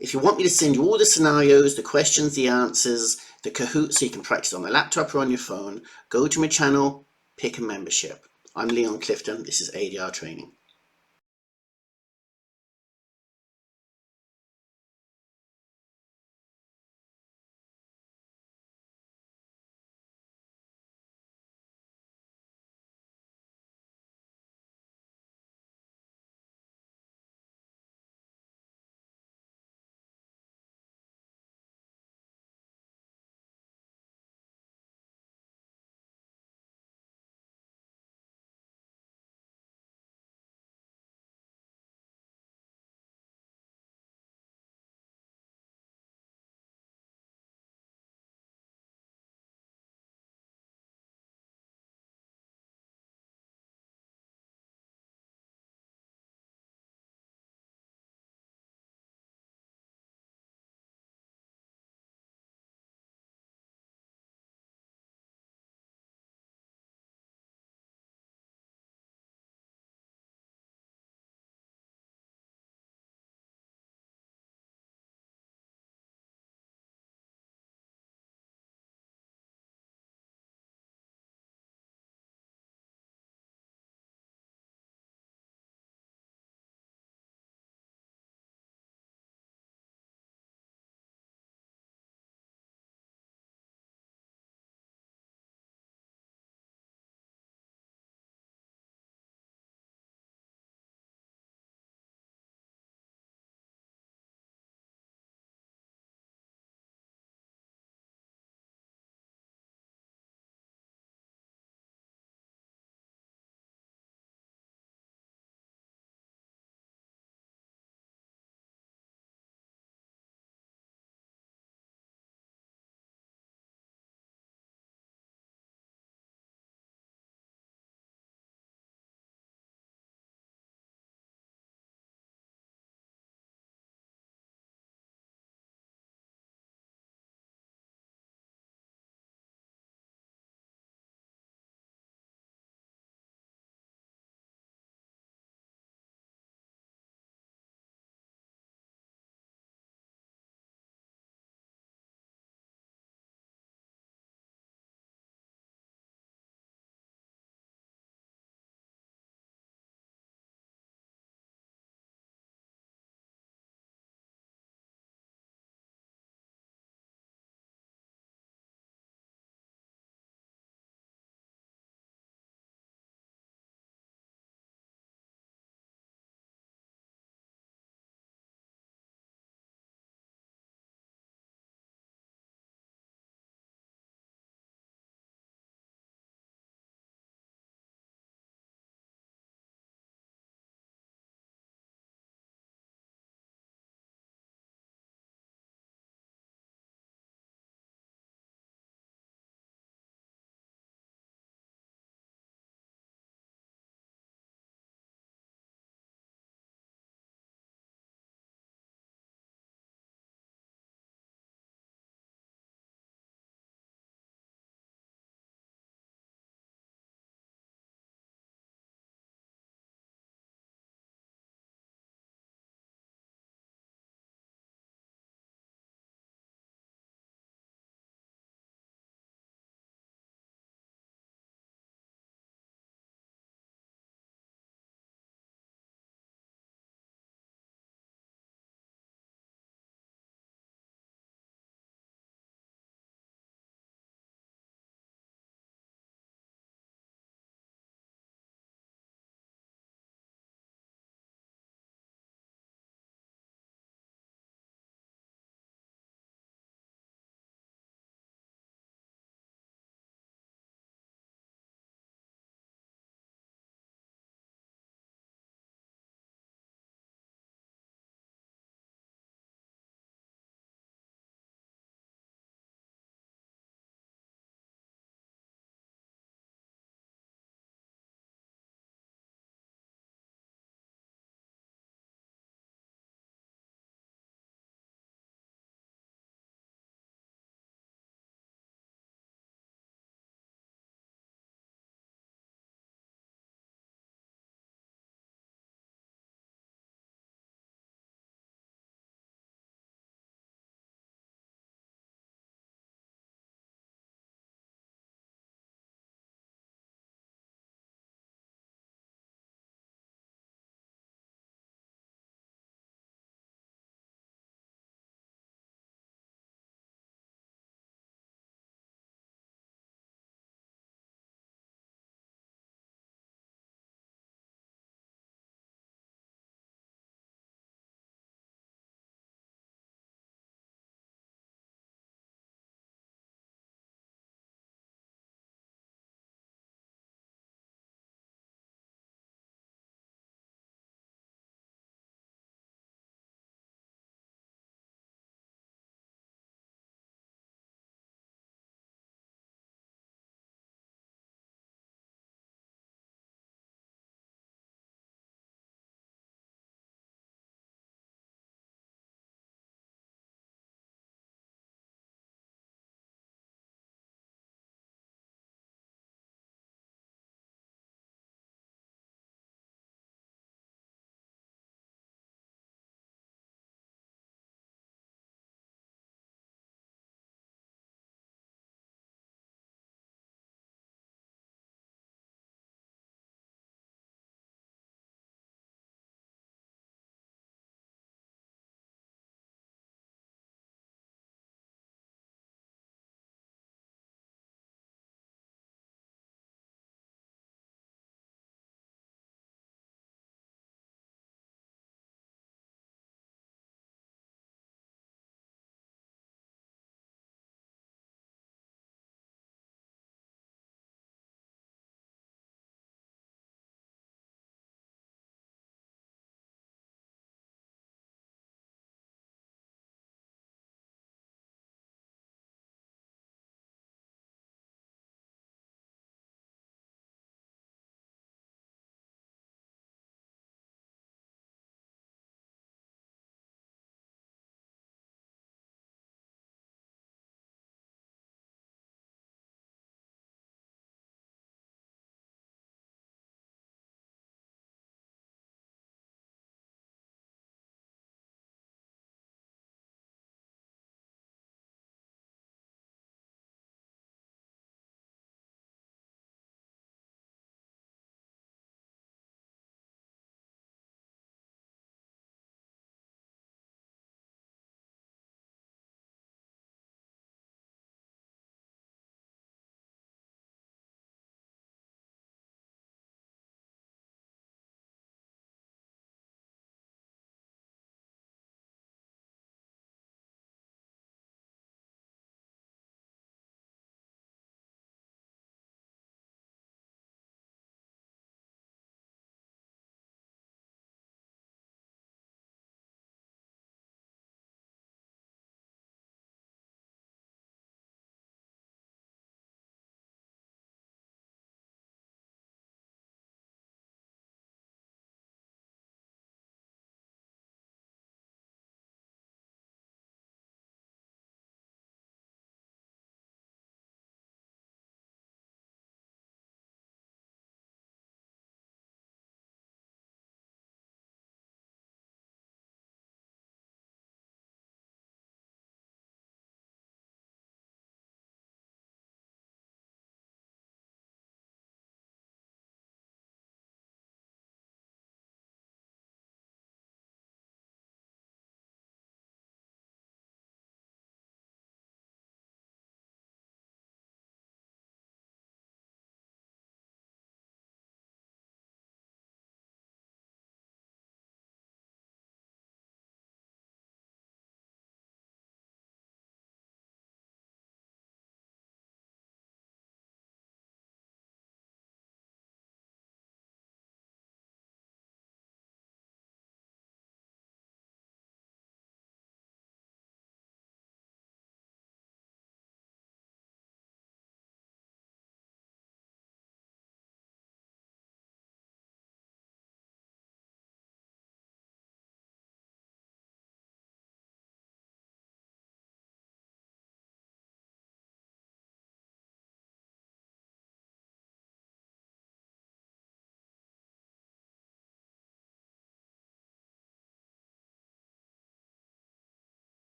If you want me to send you all the scenarios, the questions, the answers, the Kahoot so you can practice on the laptop or on your phone, go to my channel, pick a membership. I'm Leon Clifton. This is ADR Training.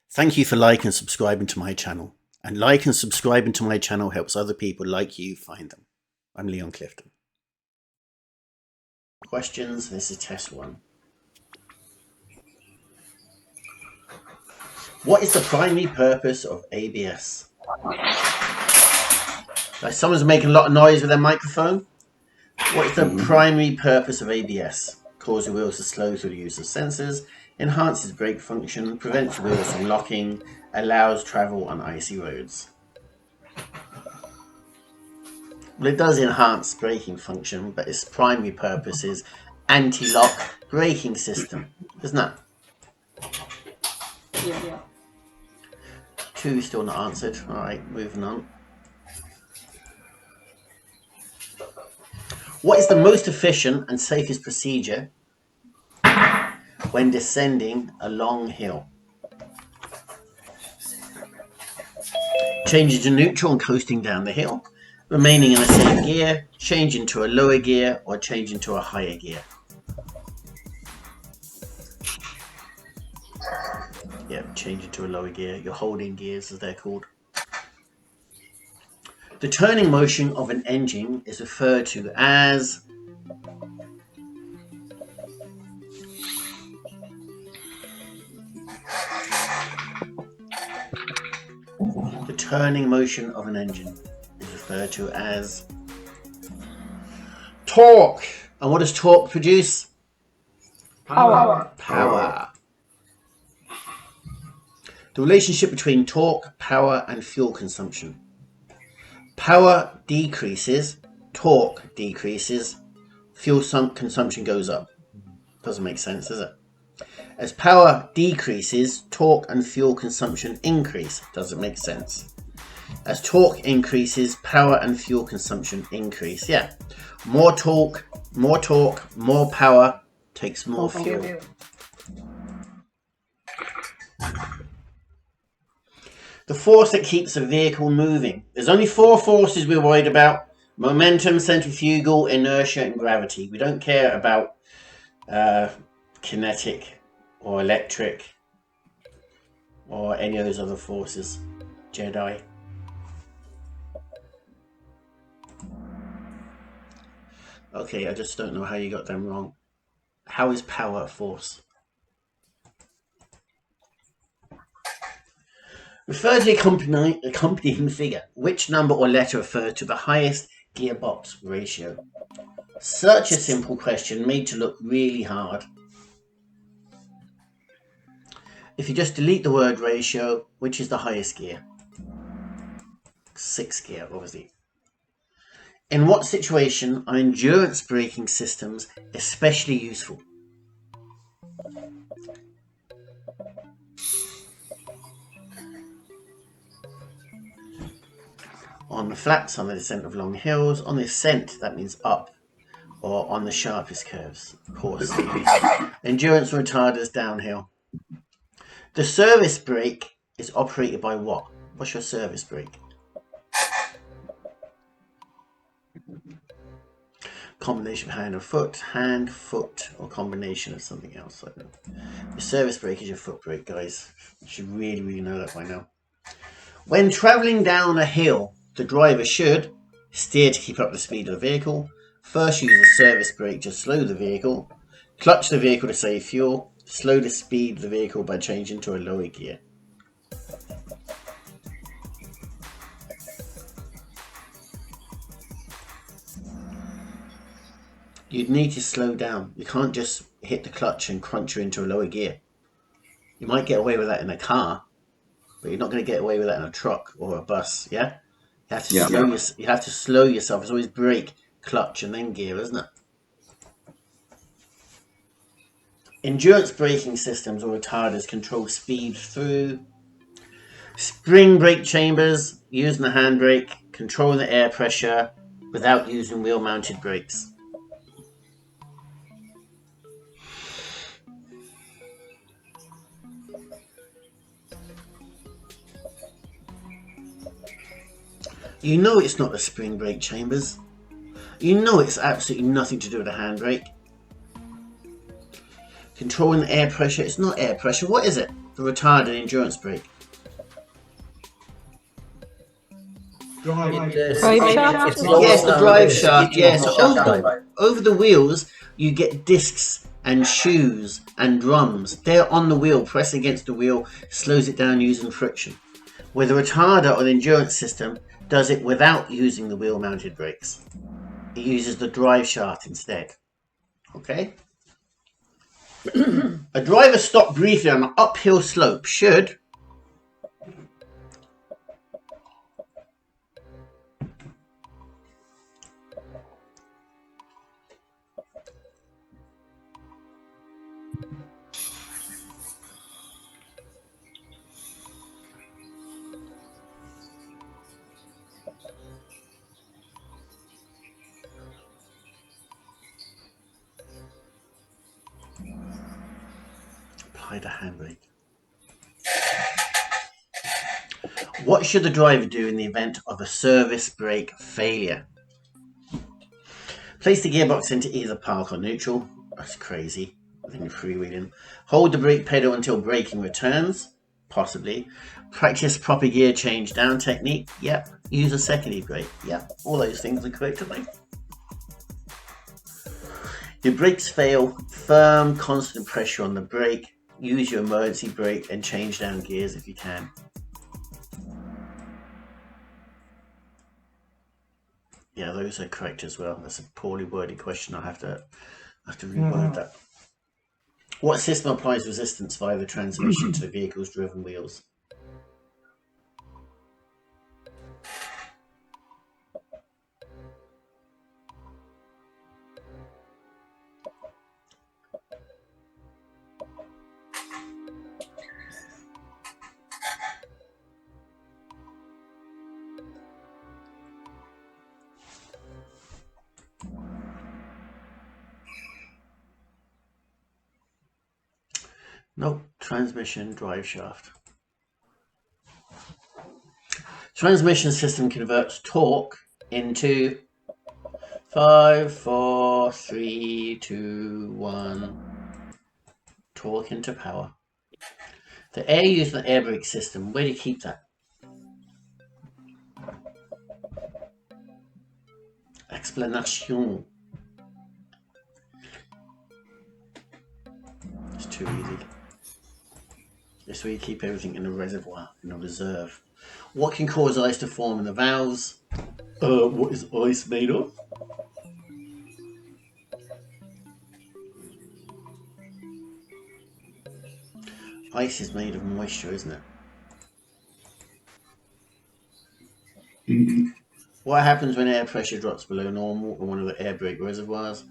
Thank you for liking and subscribing to my channel. And like and subscribing to my channel helps other people like you find them. I'm Leon Clifton. Questions, this is test 1. What is the primary purpose of ABS? Like someone's making a lot of noise with their microphone. What is the primary purpose of ABS? Cause the wheels to slow through the use of sensors, enhances brake function, prevents wheels from locking, allows travel on icy roads. Well, it does enhance braking function, but its primary purpose is anti-lock braking system, isn't that? Yeah. 2 still not answered. Alright, moving on. What is the most efficient and safest procedure when descending a long hill? Changing to neutral and coasting down the hill, remaining in a safe gear, changing to a lower gear, or changing to a higher gear. Yeah, changing to a lower gear. Your holding gears, as they're called. The turning motion of an engine is referred to as torque. And what does torque produce? Power. The relationship between torque, power, and fuel consumption. Power decreases, torque decreases, fuel consumption goes up. Doesn't make sense, does it? As power decreases, torque and fuel consumption increase. Doesn't make sense. As torque increases, power and fuel consumption increase. Yeah. More torque, more power takes more fuel. The force that keeps a vehicle moving. There's only 4 forces we're worried about. Momentum, centrifugal, inertia, and gravity. We don't care about kinetic or electric or any of those other forces. Jedi. Okay, I just don't know how you got them wrong. How is power a force? Refer to the accompanying figure. Which number or letter refers to the highest gearbox ratio? Such a simple question made to look really hard. If you just delete the word ratio, which is the highest gear? 6th gear, obviously. In what situation are endurance braking systems especially useful? On the flats, on the descent of long hills, on the ascent, that means up, or on the sharpest curves, of course. Endurance retarders downhill. The service brake is operated by what? What's your service brake? Combination of hand, foot, or combination of something else. I don't know. The service brake is your foot brake, guys. You should really know that by now. When travelling down a hill, the driver should steer to keep up the speed of the vehicle, first use the service brake to slow the vehicle, clutch the vehicle to save fuel, slow the speed of the vehicle by changing to a lower gear. You'd need to slow down. You can't just hit the clutch and crunch you into a lower gear. You might get away with that in a car, but you're not going to get away with that in a truck or a bus, yeah? You have to you have to slow yourself. It's always brake, clutch, and then gear, isn't it? Endurance braking systems or retarders control speed through spring brake chambers, using the handbrake, controlling the air pressure without using wheel-mounted brakes. You know it's not the spring brake chambers. You know it's absolutely nothing to do with the handbrake. Controlling the air pressure, it's not air pressure. What is it? The retarded endurance brake. Drive shaft? It's Yes, the drive shaft. Yes, shaft. over the wheels you get discs and shoes and drums. They're on the wheel, press against the wheel, slows it down using friction. Where the retarder or the endurance system does it without using the wheel mounted brakes. It uses the drive shaft instead. Okay? A driver stopped briefly on an uphill slope should apply the handbrake. What should the driver do in the event of a service brake failure? Place the gearbox into either park or neutral. That's crazy. I think freewheeling. Hold the brake pedal until braking returns. Possibly. Practice proper gear change down technique. Yep. Use a secondary brake. Yep. All those things are correct, I think. Your brakes fail. Firm, constant pressure on the brake. Use your emergency brake and change down gears if you can. Yeah, those are correct as well. That's a poorly worded question. I have to reword that. What system applies resistance via the transmission to the vehicle's driven wheels? Nope, transmission drive shaft. Transmission system converts torque into 5, 4, 3, 2, 1. Torque into power. The air used in the air brake system, where do you keep that? Explanation. It's too easy. This way you keep everything in a reservoir, in a reserve. What can cause ice to form in the valves? What is ice made of? Ice is made of moisture, isn't it? What happens when air pressure drops below normal in one of the air brake reservoirs?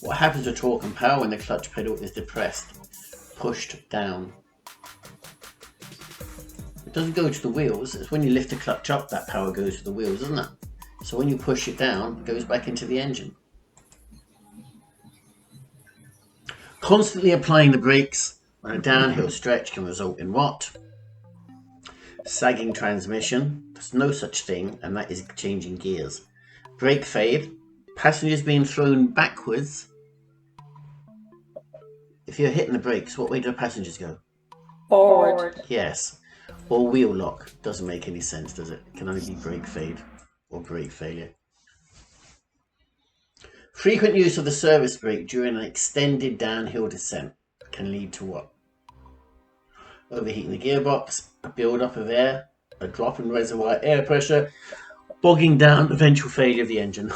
What happens to torque and power when the clutch pedal is depressed, pushed down? It doesn't go to the wheels. It's when you lift the clutch up that power goes to the wheels, isn't it? So when you push it down, it goes back into the engine. Constantly applying the brakes on a downhill stretch can result in what? Sagging transmission. There's no such thing, and that is changing gears. Brake fade. Passengers being thrown backwards. If you're hitting the brakes, what way do the passengers go? Forward. Yes. Or wheel lock. Doesn't make any sense, does it? It can only be brake fade or brake failure. Frequent use of the service brake during an extended downhill descent can lead to what? Overheating the gearbox, a build-up of air, a drop in reservoir air pressure, bogging down, eventual failure of the engine.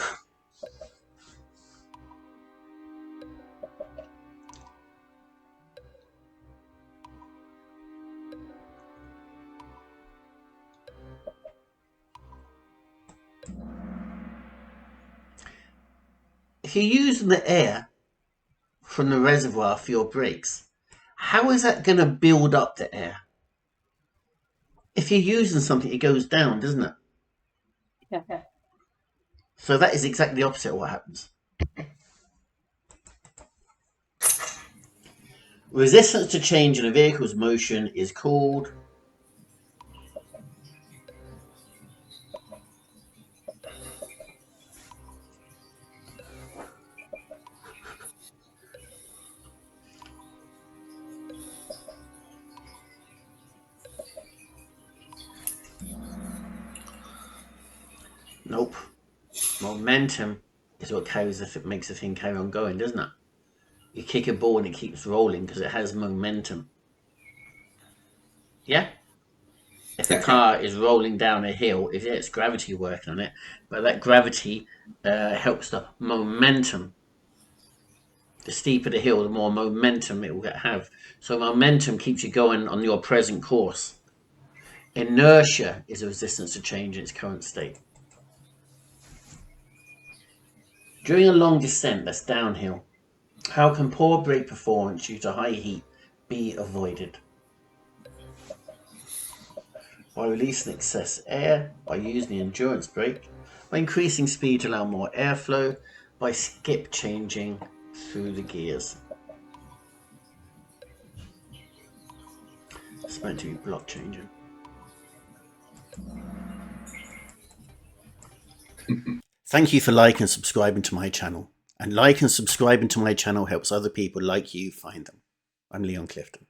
if you're using the air from the reservoir for your brakes, how is that going to build up the air? If you're using something, it goes down, doesn't it? Yeah. So that is exactly the opposite of what happens. Resistance to change in a vehicle's motion is called... Nope. Momentum is what makes the thing carry on going, doesn't it? You kick a ball and it keeps rolling because it has momentum. Yeah? If a car is rolling down a hill, it's gravity working on it, but that gravity helps the momentum. The steeper the hill, the more momentum it will have. So momentum keeps you going on your present course. Inertia is a resistance to change in its current state. During a long descent that's downhill, how can poor brake performance due to high heat be avoided? By releasing excess air, by using the endurance brake, by increasing speed to allow more airflow, by skip changing through the gears. It's meant to be block changing. Thank you for liking and subscribing to my channel. And like and subscribing to my channel helps other people like you find them. I'm Leon Clifton.